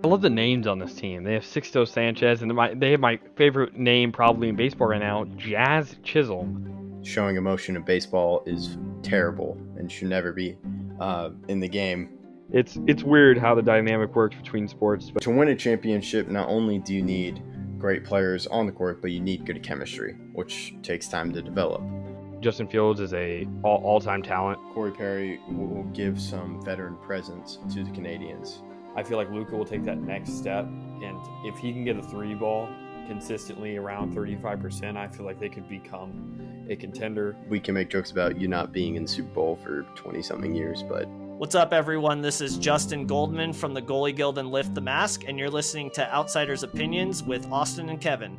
I love the names on this team. They have Sixto Sanchez, and they have my favorite name probably in baseball right now, Jazz Chisholm. Showing emotion in baseball is terrible and should never be in the game. It's weird how the dynamic works between sports. But to win a championship, not only do you need great players on the court, but you need good chemistry, which takes time to develop. Justin Fields is a all-time talent. Corey Perry will give some veteran presence to the Canadians. I feel like Luka will take that next step, and if he can get a three ball consistently around 35%, I feel like they could become a contender. We can make jokes about you not being in the Super Bowl for 20-something years, but... What's up, everyone? This is Justin Goldman from the Goalie Guild and Lift the Mask, and you're listening to Outsiders Opinions with Austin and Kevin.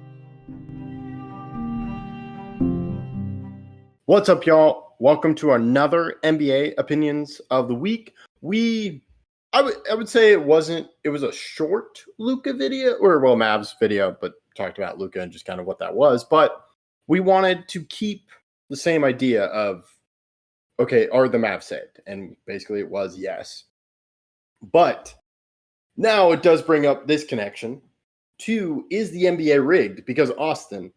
What's up, y'all? Welcome to another NBA Opinions of the Week. I would say it was a short Luka video, Mavs video, but talked about Luka and just kind of what that was. But we wanted to keep the same idea of, okay, are the Mavs saved? And basically it was yes. But now it does bring up this connection to, is the NBA rigged? Because Austin,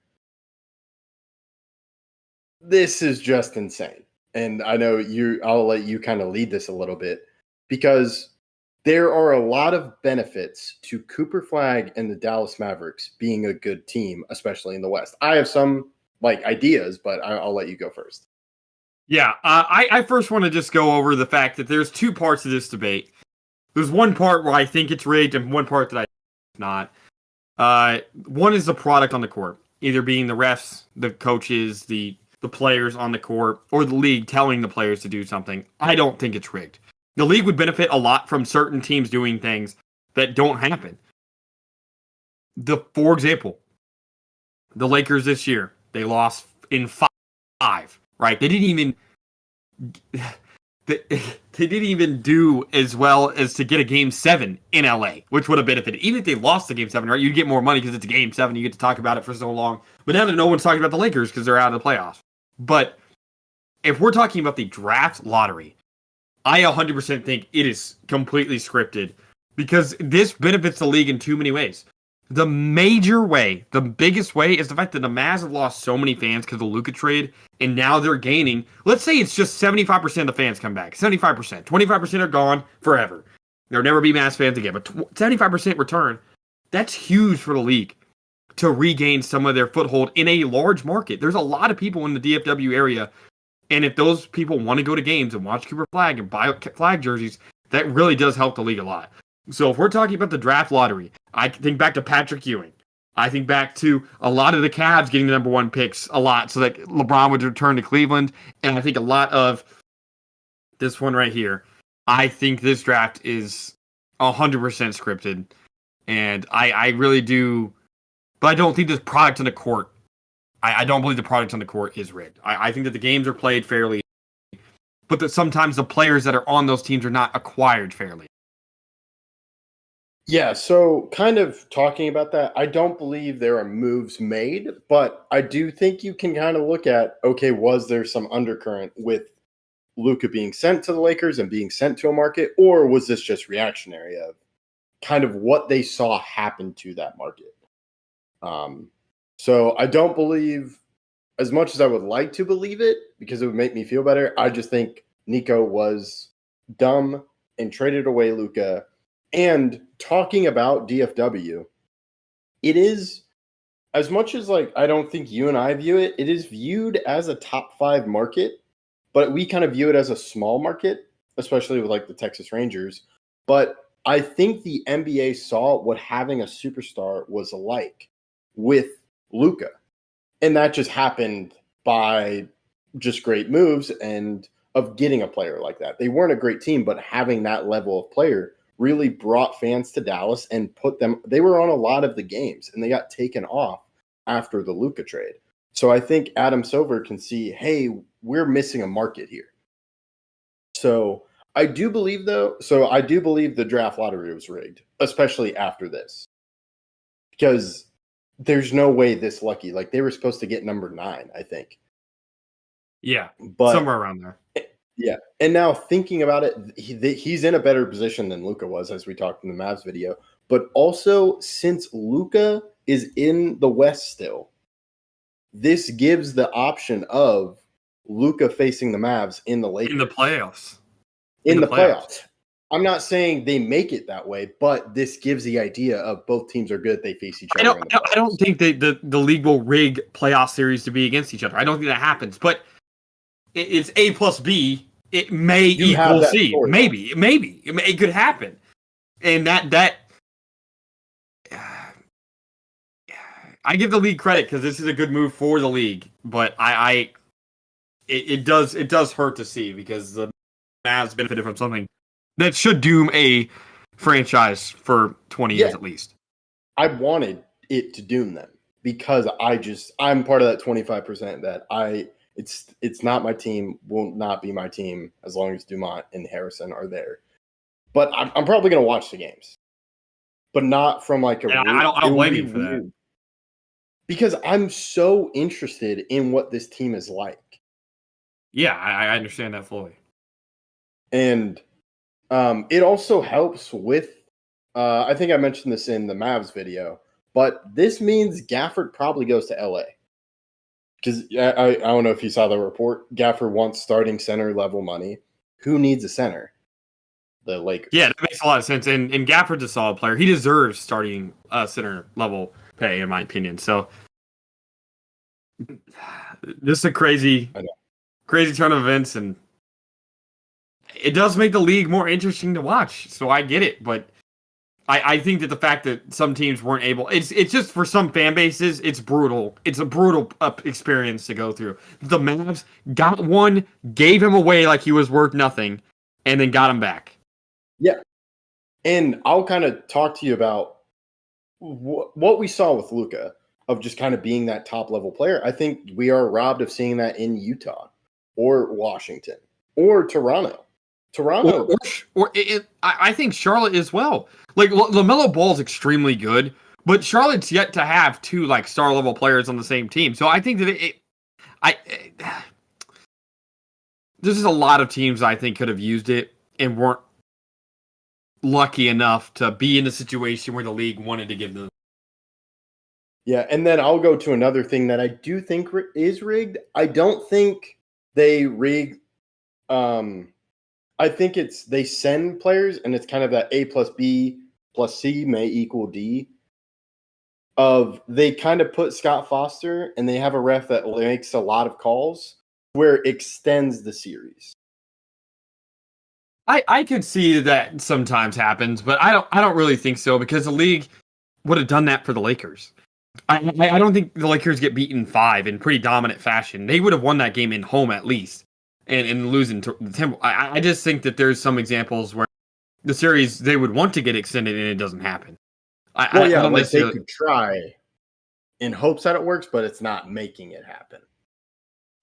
this is just insane. And I know I'll let you kind of lead this a little bit, because there are a lot of benefits to Cooper Flagg and the Dallas Mavericks being a good team, especially in the West. I have some ideas, but I'll let you go first. Yeah, I first want to just go over the fact that there's two parts of this debate. There's one part where I think it's rigged and one part that I think it's not. One is the product on the court, either being the refs, the coaches, the players on the court, or the league telling the players to do something. I don't think it's rigged. The league would benefit a lot from certain teams doing things that don't happen. For example, the Lakers this year, they lost in five, right? They didn't even do as well as to get a Game 7 in LA, which would have benefited. Even if they lost the Game 7, right, you'd get more money because it's a Game 7, you get to talk about it for so long. But now no one's talking about the Lakers because they're out of the playoffs. But if we're talking about the draft lottery, I 100% think it is completely scripted, because this benefits the league in too many ways. The major way, the biggest way, is the fact that the Mavs have lost so many fans because of the Luka trade, and now they're gaining. Let's say it's just 75% of the fans come back. 75%. 25% are gone forever. There'll never be Mavs fans again, but 75% return. That's huge for the league to regain some of their foothold in a large market. There's a lot of people in the DFW area, and if those people want to go to games and watch Cooper Flagg and buy Flag jerseys, that really does help the league a lot. So if we're talking about the draft lottery, I think back to Patrick Ewing. I think back to a lot of the Cavs getting the number one picks a lot so that LeBron would return to Cleveland. And I think a lot of this one right here, I think this draft is 100% scripted. And I really do, but I don't think this product on the court, I don't believe the product on the court is rigged. I think that the games are played fairly, but that sometimes the players that are on those teams are not acquired fairly. Yeah, so kind of talking about that, I don't believe there are moves made, but I do think you can kind of look at, okay, was there some undercurrent with Luka being sent to the Lakers and being sent to a market, or was this just reactionary of kind of what they saw happen to that market? So I don't believe, as much as I would like to believe it, because it would make me feel better, I just think Nico was dumb and traded away Luka. And talking about DFW, it is, as much as I don't think you and I view it, it is viewed as a top 5 market, but we kind of view it as a small market, especially with the Texas Rangers. But I think the NBA saw what having a superstar was like with Luka. And that just happened by just great moves and of getting a player like that. They weren't a great team, but having that level of player really brought fans to Dallas and they were on a lot of the games, and they got taken off after the Luka trade. So I think Adam Silver can see, hey, we're missing a market here. So I do believe the draft lottery was rigged, especially after this, because there's no way this lucky. They were supposed to get number 9, I think. Yeah, but somewhere around there. Yeah, and now thinking about it, he's in a better position than Luka was, as we talked in the Mavs video. but also since Luka is in the West still, this gives the option of Luka facing the Mavs in the Lakers. In the playoffs. In the playoffs. I'm not saying they make it that way, but this gives the idea of both teams are good. They face each other. I don't think the league will rig playoff series to be against each other. I don't think that happens. But it's A plus B. It may equal C. Maybe it could happen, and that I give the league credit because this is a good move for the league. But it does hurt to see because the Mavs benefited from something that should doom a franchise for 20 years at least. I wanted it to doom them because I'm part of that 25% that it's not my team, will not be my team as long as Dumont and Harrison are there. But I'm probably going to watch the games, but not from like I don't blame you for that. Because I'm so interested in what this team is like. Yeah, I understand that fully. And it also helps with, I think I mentioned this in the Mavs video, but this means Gafford probably goes to LA. Because I don't know if you saw the report. Gafford wants starting center level money. Who needs a center? The Lakers. Yeah, that makes a lot of sense. And Gafford's a solid player. He deserves starting center level pay, in my opinion. So this is a crazy turn of events, and it does make the league more interesting to watch. So I get it, but I think that the fact that some teams weren't able, it's just for some fan bases, it's brutal. It's a brutal experience to go through. The Mavs got one, gave him away like he was worth nothing, and then got him back. Yeah. And I'll kind of talk to you about what we saw with Luka of just kind of being that top level player. I think we are robbed of seeing that in Utah or Washington or Toronto. I think Charlotte as well. Like LaMelo Ball's extremely good, but Charlotte's yet to have two like star level players on the same team. So I think that there's just a lot of teams I think could have used it and weren't lucky enough to be in a situation where the league wanted to give them. Yeah, and then I'll go to another thing that I do think is rigged. I don't think they rig. I think they send players, and it's kind of that A plus B plus C may equal D. They kind of put Scott Foster, and they have a ref that makes a lot of calls where it extends the series. I could see that sometimes happens, but I don't really think so because the league would have done that for the Lakers. I don't think the Lakers get beaten 5 in pretty dominant fashion. They would have won that game in home at least. And losing to the Timberwolves. I just think that there's some examples where the series they would want to get extended and it doesn't happen. They could try in hopes that it works, but it's not making it happen.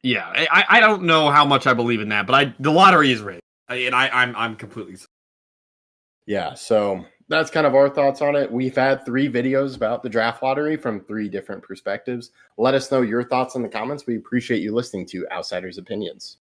Yeah, I don't know how much I believe in that, but the lottery is rigged, and I'm completely. Yeah, so that's kind of our thoughts on it. We've had 3 videos about the draft lottery from 3 different perspectives. Let us know your thoughts in the comments. We appreciate you listening to Outsiders Opinions.